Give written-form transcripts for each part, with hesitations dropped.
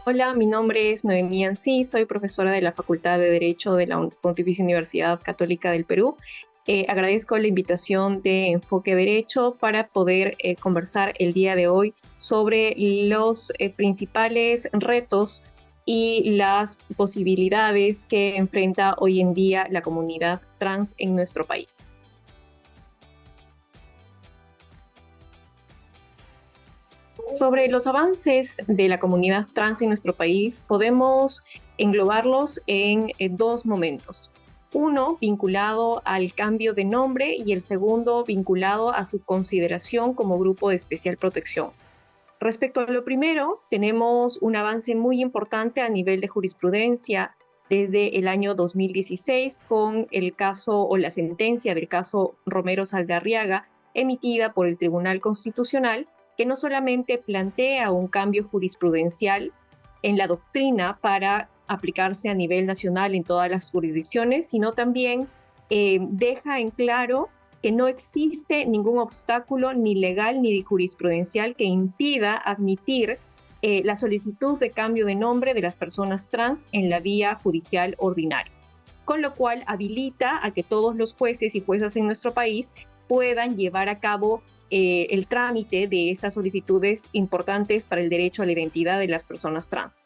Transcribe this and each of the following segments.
Hola, mi nombre es Noemí Ancí, soy profesora de la Facultad de Derecho de la Pontificia Universidad Católica del Perú. Agradezco la invitación de Enfoque Derecho para poder conversar el día de hoy sobre los principales retos y las posibilidades que enfrenta hoy en día la comunidad trans en nuestro país. Sobre los avances de la comunidad trans en nuestro país, podemos englobarlos en dos momentos. Uno vinculado al cambio de nombre y el segundo vinculado a su consideración como grupo de especial protección. Respecto a lo primero, tenemos un avance muy importante a nivel de jurisprudencia desde el año 2016 con el caso o la sentencia del caso Romero Saldarriaga emitida por el Tribunal Constitucional, que no solamente plantea un cambio jurisprudencial en la doctrina para aplicarse a nivel nacional en todas las jurisdicciones, sino también deja en claro que no existe ningún obstáculo ni legal ni jurisprudencial que impida admitir la solicitud de cambio de nombre de las personas trans en la vía judicial ordinaria, con lo cual habilita a que todos los jueces y juezas en nuestro país puedan llevar a cabo el trámite de estas solicitudes importantes para el derecho a la identidad de las personas trans.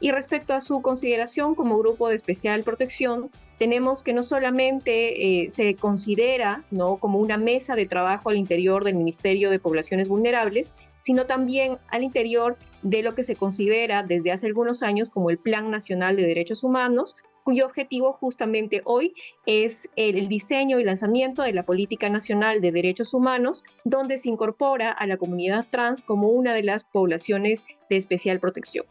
Y respecto a su consideración como grupo de especial protección, tenemos que no solamente se considera, ¿no?, como una mesa de trabajo al interior del Ministerio de Poblaciones Vulnerables, sino también al interior de lo que se considera desde hace algunos años como el Plan Nacional de Derechos Humanos, cuyo objetivo justamente hoy es el diseño y lanzamiento de la Política Nacional de Derechos Humanos, donde se incorpora a la comunidad trans como una de las poblaciones de especial protección.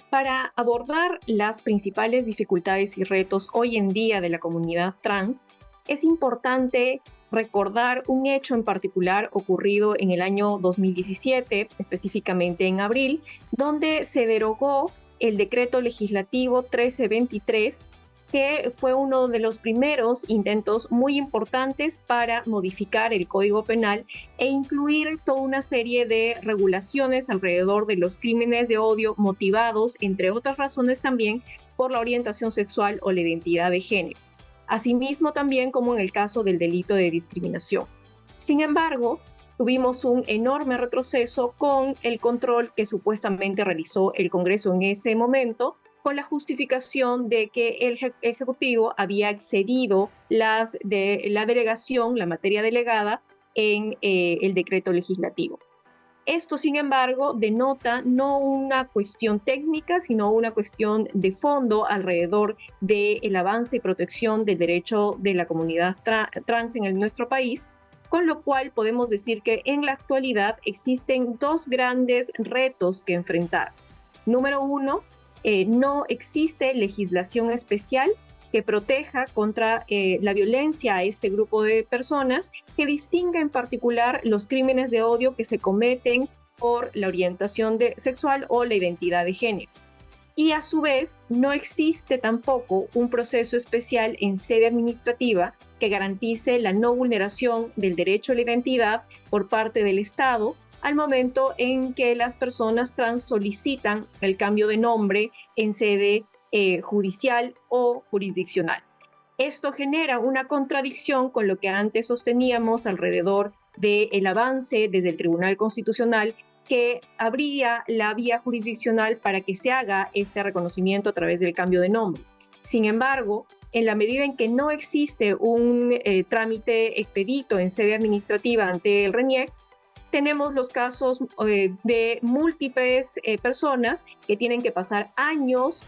Para abordar las principales dificultades y retos hoy en día de la comunidad trans, es importante recordar un hecho en particular ocurrido en el año 2017, específicamente en abril, donde se derogó el decreto legislativo 1323, que fue uno de los primeros intentos muy importantes para modificar el Código Penal e incluir toda una serie de regulaciones alrededor de los crímenes de odio motivados, entre otras razones también, por la orientación sexual o la identidad de género. Asimismo, también como en el caso del delito de discriminación. Sin embargo, tuvimos un enorme retroceso con el control que supuestamente realizó el Congreso en ese momento, con la justificación de que el Ejecutivo había excedido la delegación, la materia delegada, en el decreto legislativo. Esto, sin embargo, denota no una cuestión técnica, sino una cuestión de fondo alrededor del avance y protección del derecho de la comunidad trans en nuestro país, con lo cual podemos decir que en la actualidad existen dos grandes retos que enfrentar. Número uno, no existe legislación especial que proteja contra la violencia a este grupo de personas, que distinga en particular los crímenes de odio que se cometen por la orientación sexual o la identidad de género. Y a su vez, no existe tampoco un proceso especial en sede administrativa que garantice la no vulneración del derecho a la identidad por parte del Estado al momento en que las personas trans solicitan el cambio de nombre en sede judicial o jurisdiccional. Esto genera una contradicción con lo que antes sosteníamos alrededor del avance desde el Tribunal Constitucional, que abría la vía jurisdiccional para que se haga este reconocimiento a través del cambio de nombre. Sin embargo, en la medida en que no existe un trámite expedito en sede administrativa ante el RENIEC, tenemos los casos de múltiples personas que tienen que pasar años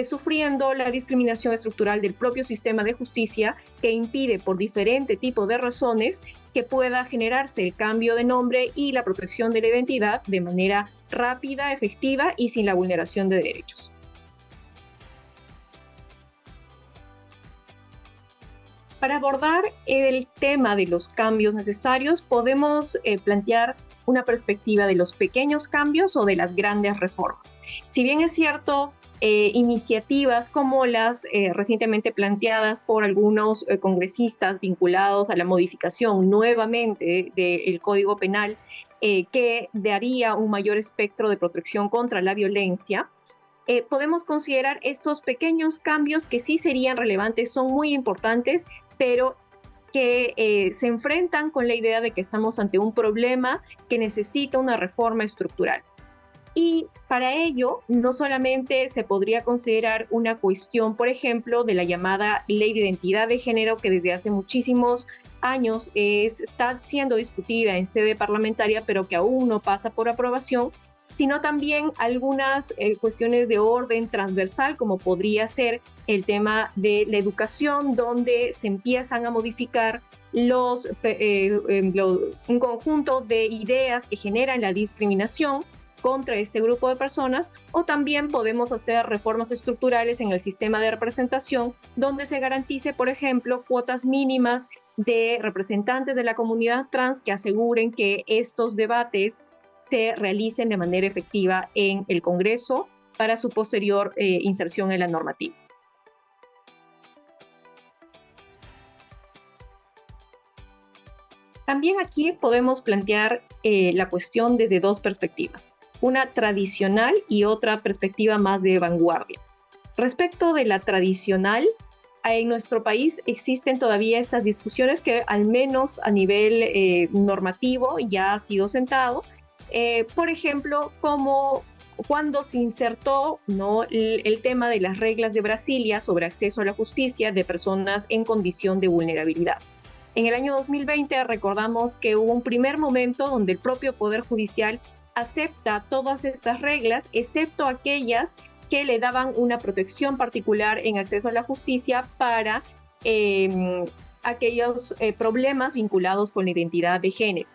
sufriendo la discriminación estructural del propio sistema de justicia, que impide por diferente tipo de razones que pueda generarse el cambio de nombre y la protección de la identidad de manera rápida, efectiva y sin la vulneración de derechos. Para abordar el tema de los cambios necesarios, podemos plantear una perspectiva de los pequeños cambios o de las grandes reformas. Si bien es cierto, iniciativas como las recientemente planteadas por algunos congresistas vinculados a la modificación nuevamente del Código Penal que daría un mayor espectro de protección contra la violencia, podemos considerar estos pequeños cambios que sí serían relevantes, son muy importantes, pero que se enfrentan con la idea de que estamos ante un problema que necesita una reforma estructural. Y para ello, no solamente se podría considerar una cuestión, por ejemplo, de la llamada Ley de Identidad de Género, que desde hace muchísimos años está siendo discutida en sede parlamentaria, pero que aún no pasa por aprobación, sino también algunas cuestiones de orden transversal, como podría ser el tema de la educación, donde se empiezan a modificar un conjunto de ideas que generan la discriminación contra este grupo de personas, o también podemos hacer reformas estructurales en el sistema de representación donde se garantice, por ejemplo, cuotas mínimas de representantes de la comunidad trans que aseguren que estos debates se realicen de manera efectiva en el Congreso para su posterior inserción en la normativa. También aquí podemos plantear la cuestión desde dos perspectivas, una tradicional y otra perspectiva más de vanguardia. Respecto de la tradicional, en nuestro país existen todavía estas discusiones que al menos a nivel normativo ya ha sido sentado. Por ejemplo, como cuando se insertó, ¿no?, el tema de las reglas de Brasilia sobre acceso a la justicia de personas en condición de vulnerabilidad. En el año 2020 recordamos que hubo un primer momento donde el propio Poder Judicial acepta todas estas reglas, excepto aquellas que le daban una protección particular en acceso a la justicia para aquellos problemas vinculados con la identidad de género.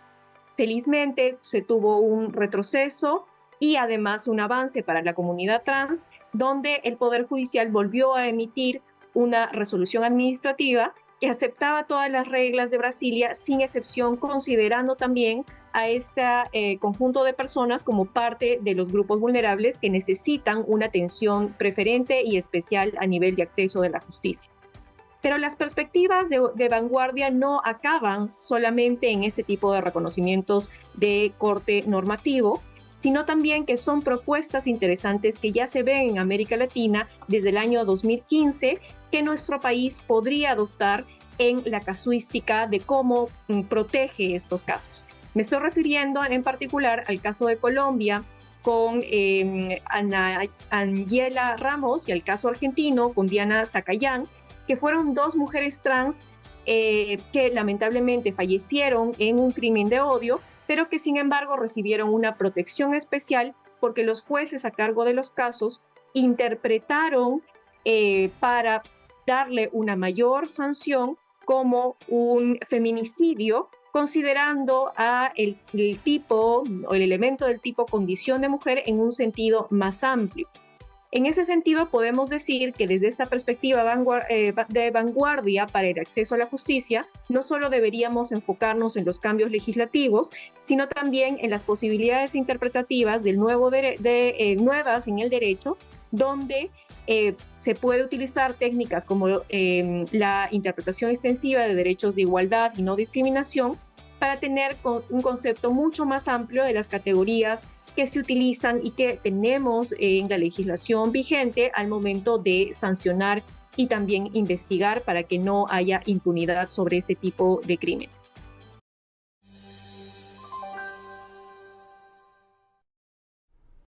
Felizmente se tuvo un retroceso y además un avance para la comunidad trans, donde el Poder Judicial volvió a emitir una resolución administrativa que aceptaba todas las reglas de Brasilia sin excepción, considerando también a este conjunto de personas como parte de los grupos vulnerables que necesitan una atención preferente y especial a nivel de acceso de la justicia. Pero las perspectivas de vanguardia no acaban solamente en ese tipo de reconocimientos de corte normativo, sino también que son propuestas interesantes que ya se ven en América Latina desde el año 2015, que nuestro país podría adoptar en la casuística de cómo protege estos casos. Me estoy refiriendo en particular al caso de Colombia con Angela Ramos y al caso argentino con Diana Zacayán, que fueron dos mujeres trans que lamentablemente fallecieron en un crimen de odio, pero que sin embargo recibieron una protección especial porque los jueces a cargo de los casos interpretaron para darle una mayor sanción como un feminicidio, considerando el tipo o el elemento del tipo condición de mujer en un sentido más amplio. En ese sentido, podemos decir que desde esta perspectiva de vanguardia para el acceso a la justicia, no solo deberíamos enfocarnos en los cambios legislativos, sino también en las posibilidades interpretativas del nuevas en el derecho, donde se puede utilizar técnicas como la interpretación extensiva de derechos de igualdad y no discriminación para tener un concepto mucho más amplio de las categorías que se utilizan y que tenemos en la legislación vigente al momento de sancionar y también investigar para que no haya impunidad sobre este tipo de crímenes.